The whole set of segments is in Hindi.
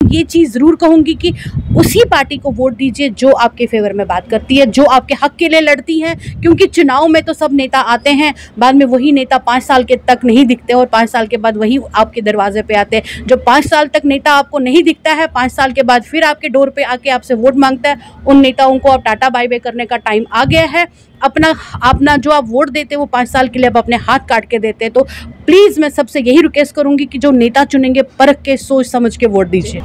ये चीज़ ज़रूर कहूँगी कि उसी पार्टी को वोट दीजिए जो आपके फेवर में बात करती है, जो आपके हक के लिए लड़ती है। क्योंकि चुनाव में तो सब नेता आते हैं, बाद में वही नेता 5 साल के तक नहीं दिखते और 5 साल के बाद वही आपके दरवाजे पे आते हैं। जो 5 साल तक नेता आपको नहीं दिखता है, 5 साल के बाद फिर आपके डोर पे आके आपसे वोट मांगता है, उन नेताओं को अब टाटा बाय बाय करने का टाइम आ गया है। अपना जो आप वोट देते हैं वो 5 साल के लिए अब अपने हाथ काट के देते हैं। तो प्लीज़ मैं सबसे यही रिक्वेस्ट करूंगी कि जो नेता चुनेंगे परख के सोच समझ के वोट दीजिए।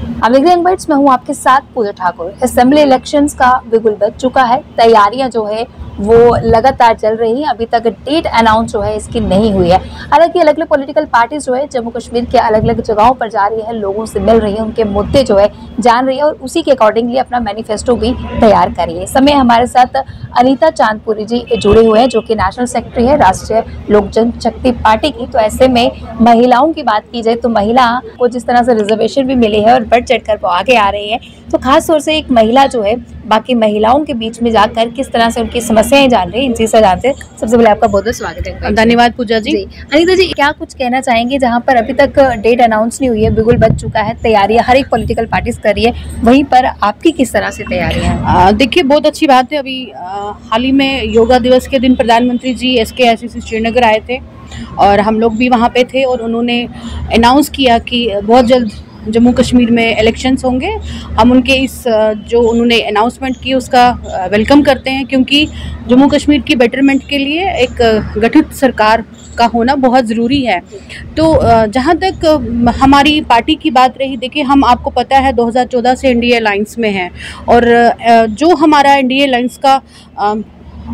मैं हूँ आपके साथ पूजा ठाकुर। असेंबली इलेक्शंस का बिगुल बज चुका है, तैयारियां जो है वो लगातार चल रही है। अभी तक डेट अनाउंस जो है इसकी नहीं हुई है। हालांकि अलग अलग पॉलिटिकल पार्टीज जो है जम्मू कश्मीर के अलग अलग जगहों पर जा रही है, लोगों से मिल रही है, उनके मुद्दे जो है जान रही है और उसी के अकॉर्डिंगली अपना मैनिफेस्टो भी तैयार कर रही है। इस समय हमारे साथ अनीता चांदपुरी जी जुड़े हुए हैं जो कि नेशनल सेक्रेटरी है राष्ट्रीय लोक जनशक्ति पार्टी की। तो ऐसे में महिलाओं की बात की जाए तो महिला को जिस तरह से रिजर्वेशन भी मिली है और बढ़ चढ़कर वो आगे आ रही है, तो खास तौर से एक महिला जो है बाकी महिलाओं के बीच में जाकर किस तरह से उनकी समस्याएं जान रही है, इन चीज़ से जानते हैं। सबसे पहले आपका बहुत बहुत स्वागत है। धन्यवाद पूजा जी। अनीता जी, क्या कुछ कहना चाहेंगे जहां पर अभी तक डेट अनाउंस नहीं हुई है, बिगुल बज चुका है, तैयारियां हर एक पॉलिटिकल पार्टीज कर रही है, वहीं पर आपकी किस तरह से तैयारियां हैं? देखिए, बहुत अच्छी बात है। अभी हाल ही में योगा दिवस के दिन प्रधानमंत्री जी SKICC श्रीनगर आए थे और हम लोग भी वहाँ पे थे और उन्होंने अनाउंस किया कि बहुत जल्द जम्मू कश्मीर में इलेक्शंस होंगे। हम उनके इस जो उन्होंने अनाउंसमेंट की उसका वेलकम करते हैं, क्योंकि जम्मू कश्मीर की बेटरमेंट के लिए एक गठित सरकार का होना बहुत ज़रूरी है। तो जहाँ तक हमारी पार्टी की बात रही, देखिए हम आपको पता है 2014 से NDA अलायंस में हैं और जो हमारा NDA अलायंस का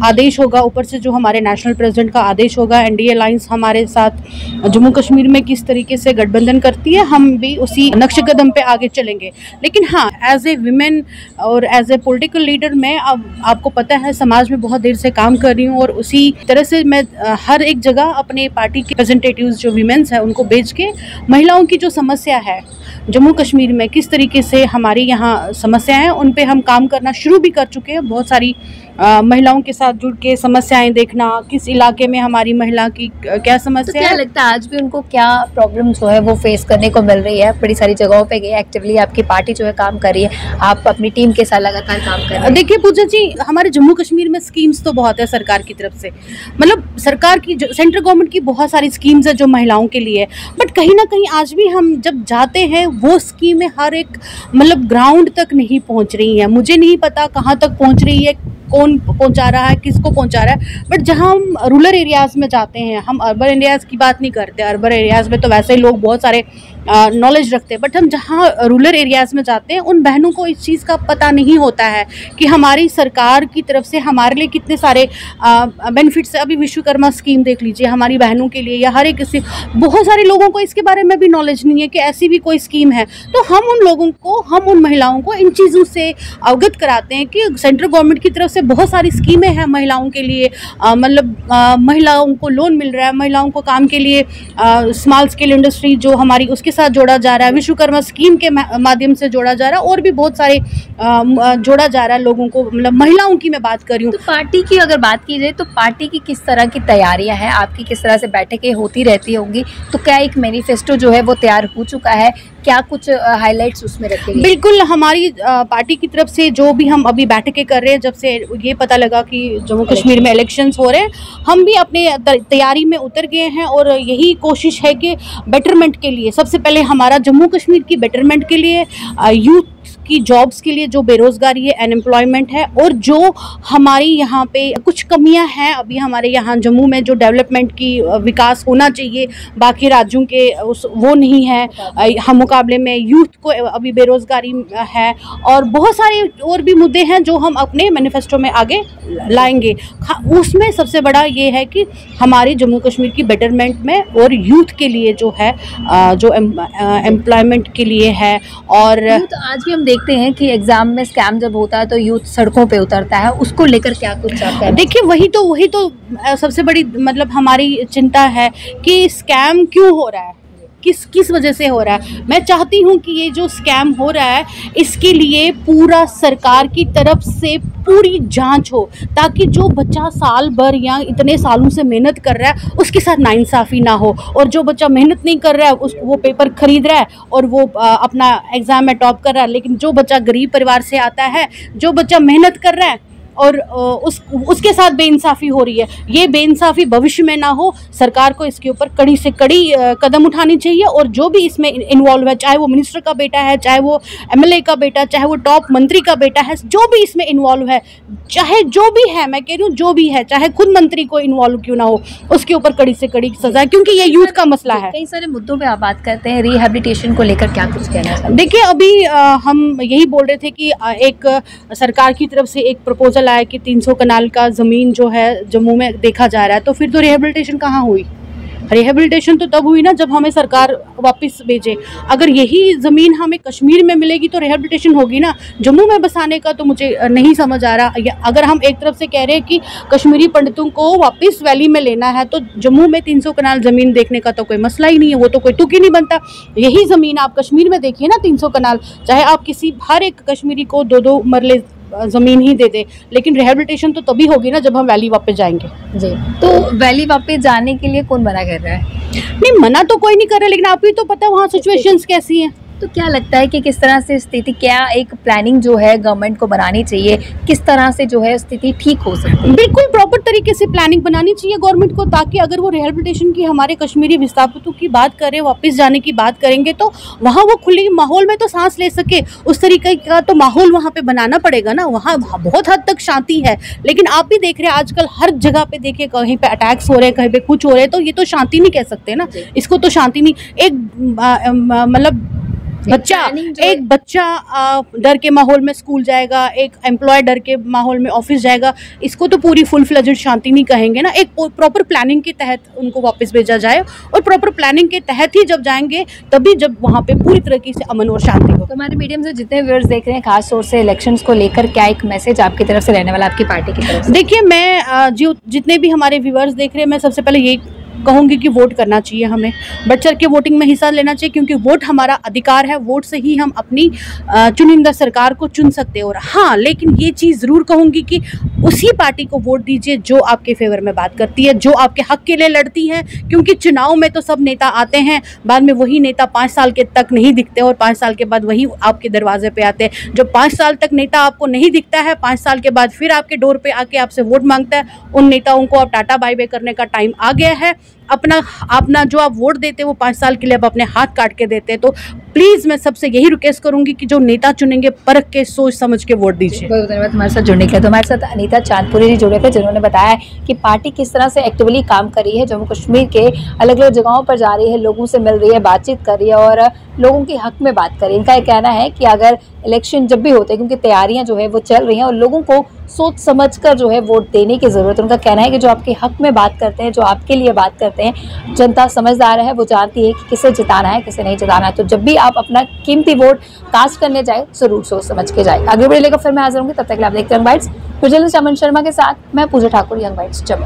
आदेश होगा, ऊपर से जो हमारे नेशनल प्रेसिडेंट का आदेश होगा, NDA अलायंस हमारे साथ जम्मू कश्मीर में किस तरीके से गठबंधन करती है, हम भी उसी नक्शे कदम पे आगे चलेंगे। लेकिन हाँ, एज ए विमेन और एज ए पॉलिटिकल लीडर मैं अब आपको पता है समाज में बहुत देर से काम कर रही हूँ और उसी तरह से मैं हर एक जगह अपने पार्टी के रिप्रेजेंटेटिव्स जो वीमेंस हैं उनको भेज के महिलाओं की जो समस्या है जम्मू कश्मीर में, किस तरीके से हमारी यहाँ समस्याएं हैं, उन पे हम काम करना शुरू भी कर चुके हैं। बहुत सारी महिलाओं के साथ जुड़ के समस्याएं देखना, किस इलाके में हमारी महिला की क्या समस्या तो क्या है। लगता है आज भी उनको क्या प्रॉब्लम जो है वो फेस करने को मिल रही है? बड़ी सारी जगहों पे गए, एक्टिवली आपकी पार्टी जो है काम कर रही है, आप अपनी टीम के साथ लगातार काम कर रहे हैं। देखिए पूजा जी, हमारे जम्मू कश्मीर में स्कीम्स तो बहुत है सरकार की तरफ से, मतलब सरकार की सेंट्रल गवर्नमेंट की बहुत सारी स्कीम्स है जो महिलाओं के लिए, बट कहीं ना कहीं आज भी हम जब जाते हैं वो स्कीमें हर एक मतलब ग्राउंड तक नहीं पहुंच रही हैं। मुझे नहीं पता कहाँ तक पहुंच रही है, कौन पहुंचा रहा है, किसको पहुंचा रहा है, बट जहां हम रूरल एरियाज़ में जाते हैं, हम अर्बन एरियाज़ की बात नहीं करते। अर्बन एरियाज़ में तो वैसे ही लोग बहुत सारे नॉलेज रखते हैं, बट हम जहां रूरल एरियाज़ में जाते हैं उन बहनों को इस चीज़ का पता नहीं होता है कि हमारी सरकार की तरफ से हमारे लिए कितने सारे बेनिफिट्स है। अभी विश्वकर्मा स्कीम देख लीजिए हमारी बहनों के लिए, या हर एक बहुत सारे लोगों को इसके बारे में भी नॉलेज नहीं है कि ऐसी भी कोई स्कीम है। तो हम उन लोगों को, हम उन महिलाओं को इन चीज़ों से अवगत कराते हैं कि सेंट्रल गवर्नमेंट की तरफ से बहुत सारी स्कीमें हैं महिलाओं के लिए। मतलब महिलाओं को लोन मिल रहा है, महिलाओं को काम के लिए स्मॉल स्केल इंडस्ट्री जो हमारी उसके साथ जोड़ा जा रहा है, विश्वकर्मा स्कीम के माध्यम से जोड़ा जा रहा है, और भी बहुत सारे जोड़ा जा रहा है लोगों को, मतलब महिलाओं की मैं बात कर रही हूँ। तो पार्टी की अगर बात की जाए तो पार्टी की किस तरह की तैयारियां हैं, आपकी किस तरह से बैठकें होती रहती होंगी, तो क्या एक मैनिफेस्टो जो है वो तैयार हो चुका है, क्या कुछ हाइलाइट्स उसमें रखेंगे? बिल्कुल, हमारी पार्टी की तरफ से जो भी हम अभी बैठकें कर रहे हैं, जब से ये पता लगा कि जम्मू कश्मीर में इलेक्शंस हो रहे हैं, हम भी अपने तैयारी में उतर गए हैं और यही कोशिश है कि बेटरमेंट के लिए, सबसे पहले हमारा जम्मू कश्मीर की बेटरमेंट के लिए, यूथ की जॉब्स के लिए जो बेरोज़गारी है, अनएम्प्लॉयमेंट है, और जो हमारी यहाँ पे कुछ कमियां हैं अभी हमारे यहाँ जम्मू में, जो डेवलपमेंट की विकास होना चाहिए बाकी राज्यों के वो नहीं है। हम मुकाबले में यूथ को अभी बेरोज़गारी है और बहुत सारे और भी मुद्दे हैं जो हम अपने मैनिफेस्टो में आगे लाएंगे। उसमें सबसे बड़ा ये है कि हमारे जम्मू कश्मीर की बेटरमेंट में और यूथ के लिए जो है, जो एम्प्लॉयमेंट के लिए है। और आज भी हम देखते हैं कि एग्जाम में स्कैम जब होता है तो यूथ सड़कों पे उतरता है, उसको लेकर क्या कुछ आपका है? देखिए वही तो सबसे बड़ी मतलब हमारी चिंता है कि स्कैम क्यों हो रहा है, किस वजह से हो रहा है। मैं चाहती हूँ कि ये जो स्कैम हो रहा है इसके लिए पूरा सरकार की तरफ से पूरी जांच हो, ताकि जो बच्चा साल भर या इतने सालों से मेहनत कर रहा है उसके साथ नाइंसाफ़ी ना हो, और जो बच्चा मेहनत नहीं कर रहा है वो पेपर खरीद रहा है और वो अपना एग्ज़ाम में टॉप कर रहा है, लेकिन जो बच्चा गरीब परिवार से आता है, जो बच्चा मेहनत कर रहा है और उसके साथ बेइंसाफ़ी हो रही है। ये बेइंसाफ़ी भविष्य में ना हो, सरकार को इसके ऊपर कड़ी से कड़ी कदम उठानी चाहिए, और जो भी इसमें इन्वॉल्व है, चाहे वो मिनिस्टर का बेटा है, चाहे वो एमएलए का बेटा, चाहे वो टॉप मंत्री का बेटा है, जो भी इसमें इन्वॉल्व है, चाहे जो भी है, मैं कह रही हूँ जो भी है, चाहे खुद मंत्री को इन्वॉल्व क्यों ना हो, उसके ऊपर कड़ी से कड़ी सजा, क्योंकि ये यूथ का मसला है। कई सारे मुद्दों पे आप बात करते हैं, रिहेबिलिटेशन को लेकर क्या कुछ कहना है? देखिए, अभी हम यही बोल रहे थे कि एक सरकार की तरफ से एक प्रपोजल आया कि 300 कनाल का ज़मीन जो है जम्मू में देखा जा रहा है, तो फिर तो रिहेबिलिटेशन कहाँ हुई? रिहेबिलिटेशन तो तब हुई ना जब हमें सरकार वापस भेजे। अगर यही ज़मीन हमें कश्मीर में मिलेगी तो रिहेबिलिटेशन होगी ना। जम्मू में बसाने का तो मुझे नहीं समझ आ रहा। अगर हम एक तरफ से कह रहे हैं कि कश्मीरी पंडितों को वापस वैली में लेना है, तो जम्मू में 300 कनाल ज़मीन देखने का तो कोई मसला ही नहीं है, वो तो कोई तुक ही नहीं बनता। यही ज़मीन आप कश्मीर में देखिए ना, 300 कनाल, चाहे आप किसी हर एक कश्मीरी को 2-2 मरले ज़मीन ही दे दे, लेकिन रिहेबिलिटेशन तो तभी होगी ना जब हम वैली वापस जाएंगे। जी, तो वैली वापस जाने के लिए कौन मना कर रहा है? नहीं, मना तो कोई नहीं कर रहा, लेकिन आपको ही तो पता है वहाँ सिचुएशंस कैसी हैं। तो क्या लगता है कि किस तरह से स्थिति, क्या एक प्लानिंग जो है गवर्नमेंट को बनानी चाहिए, किस तरह से जो है स्थिति ठीक हो सकती है? बिल्कुल प्रॉपर तरीके से प्लानिंग बनानी चाहिए गवर्नमेंट को, ताकि अगर वो रिहेबिलिटेशन की हमारे कश्मीरी विस्थापितों की बात करें, वापस जाने की बात करेंगे, तो वहाँ वो खुले माहौल में तो सांस ले सके। उस तरीके का तो माहौल वहाँ पे बनाना पड़ेगा ना। वहाँ बहुत हद तक शांति है, लेकिन आप भी देख रहे हैं आजकल हर जगह पे देखिए, कहीं पे अटैक्स हो रहे हैं, कहीं पे कुछ हो रहे हैं, तो ये तो शांति नहीं कह सकते ना, इसको तो शांति नहीं। एक मतलब एक बच्चा डर के माहौल में स्कूल जाएगा, एक एम्प्लॉय डर के माहौल में ऑफिस जाएगा, इसको तो पूरी फुल फ्लेजेड शांति नहीं कहेंगे ना। एक प्रॉपर प्लानिंग के तहत उनको वापस भेजा जाए, और प्रॉपर प्लानिंग के तहत ही जब जाएंगे तभी जब वहाँ पे पूरी तरीके से अमन और शांति हो। तो हमारे मीडियम से जितने व्यूअर्स देख रहे हैं, खास तौर से इलेक्शंस को लेकर क्या एक मैसेज आपकी तरफ से रहने वाला, आपकी पार्टी की तरफ से? देखिए, मैं जितने भी हमारे व्यूअर्स देख रहे हैं, मैं सबसे पहले यही कहूँगी कि वोट करना चाहिए, हमें बढ़ चढ़ के वोटिंग में हिस्सा लेना चाहिए, क्योंकि वोट हमारा अधिकार है। वोट से ही हम अपनी चुनिंदा सरकार को चुन सकते हैं। और हाँ, लेकिन ये चीज़ ज़रूर कहूँगी कि उसी पार्टी को वोट दीजिए जो आपके फेवर में बात करती है, जो आपके हक के लिए लड़ती है, क्योंकि चुनाव में तो सब नेता आते हैं, बाद में वही नेता 5 साल के तक नहीं दिखते, और 5 साल के बाद वही आपके दरवाजे पे आते हैं। जो 5 साल तक नेता आपको नहीं दिखता है, 5 साल के बाद फिर आपके डोर पे आके आपसे वोट मांगता है, उन नेताओं को अब टाटा बाय बाय करने का टाइम आ गया है। अपना जो आप वोट देते हैं वो 5 साल के लिए अब अपने हाथ काट के देते हैं। तो प्लीज़ मैं सबसे यही रिक्वेस्ट करूंगी कि जो नेता चुनेंगे परख के सोच समझ के वोट दीजिए। बहुत धन्यवाद हमारे साथ जुड़ने के लिए। तो हमारे साथ अनीता चांदपुरी जी जुड़े थे, जिन्होंने बताया कि पार्टी किस तरह से एक्टिवली काम कर रही है, जम्मू कश्मीर के अलग अलग जगहों पर जा रही है, लोगों से मिल रही है, बातचीत कर रही है और लोगों के हक में बात कर रही है। इनका ये कहना है कि अगर इलेक्शन जब भी होते हैं, क्योंकि तैयारियां जो है वो चल रही हैं और लोगों को सोच समझकर जो है वोट देने की ज़रूरत है। उनका कहना है कि जो आपके हक में बात करते हैं, जो आपके लिए बात करते हैं, जनता समझदार है, वो जानती है कि किसे जिताना है, किसे नहीं जिताना है। तो जब भी आप अपना कीमती वोट कास्ट करने जाए, जरूर सोच समझ के जाए। अगले वीडियो लेकर फिर मैं हाजिर होंगी, तब तक आप देखते हैं यंग बाइट्स। जर्नलिस्ट अमन शर्मा के साथ मैं पूजा ठाकुर, यंग बाइट्स जम्मू।